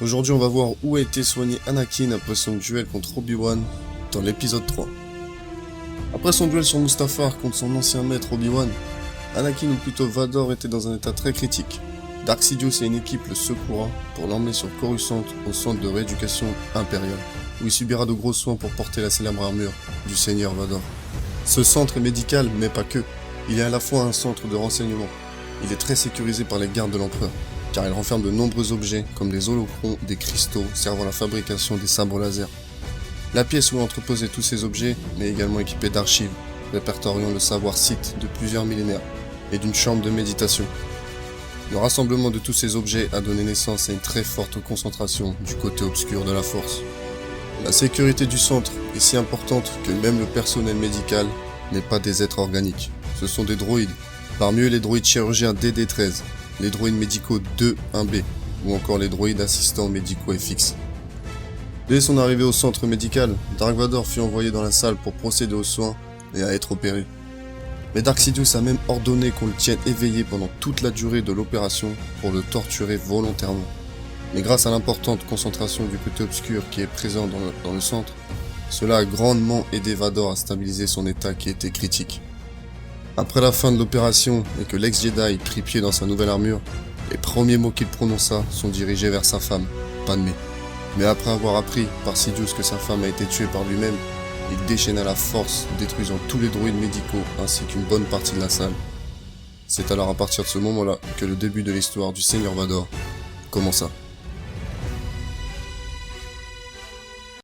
Aujourd'hui, on va voir où a été soigné Anakin après son duel contre Obi-Wan dans l'épisode 3. Après son duel sur Mustafar contre son ancien maître Obi-Wan, Anakin ou plutôt Vador était dans un état très critique. Dark Sidious et une équipe le secourra pour l'emmener sur Coruscant au centre de rééducation impériale, où il subira de gros soins pour porter la célèbre armure du Seigneur Vador. Ce centre est médical, mais pas que. Il est à la fois un centre de renseignement. Il est très sécurisé par les gardes de l'Empereur, car il renferme de nombreux objets comme des holocrons, des cristaux servant à la fabrication des sabres laser. La pièce où est entreposé tous ces objets est également équipée d'archives, répertoriant le savoir Sith de plusieurs millénaires, et d'une chambre de méditation. Le rassemblement de tous ces objets a donné naissance à une très forte concentration du côté obscur de la Force. La sécurité du centre est si importante que même le personnel médical n'est pas des êtres organiques. Ce sont des droïdes, parmi eux les droïdes chirurgiens DD-13, les droïdes médicaux 2-1B, ou encore les droïdes assistants médicaux FX. Dès son arrivée au centre médical, Dark Vador fut envoyé dans la salle pour procéder aux soins et à être opéré. Mais Dark Sidious a même ordonné qu'on le tienne éveillé pendant toute la durée de l'opération pour le torturer volontairement. Mais grâce à l'importante concentration du côté obscur qui est présent dans le centre, cela a grandement aidé Vador à stabiliser son état qui était critique. Après la fin de l'opération et que l'ex-Jedi prit pied dans sa nouvelle armure, les premiers mots qu'il prononça sont dirigés vers sa femme, Padmé. Mais après avoir appris par Sidious que sa femme a été tuée par lui-même, il déchaîna la force, détruisant tous les droïdes médicaux ainsi qu'une bonne partie de la salle. C'est alors à partir de ce moment-là que le début de l'histoire du Seigneur Vador commença.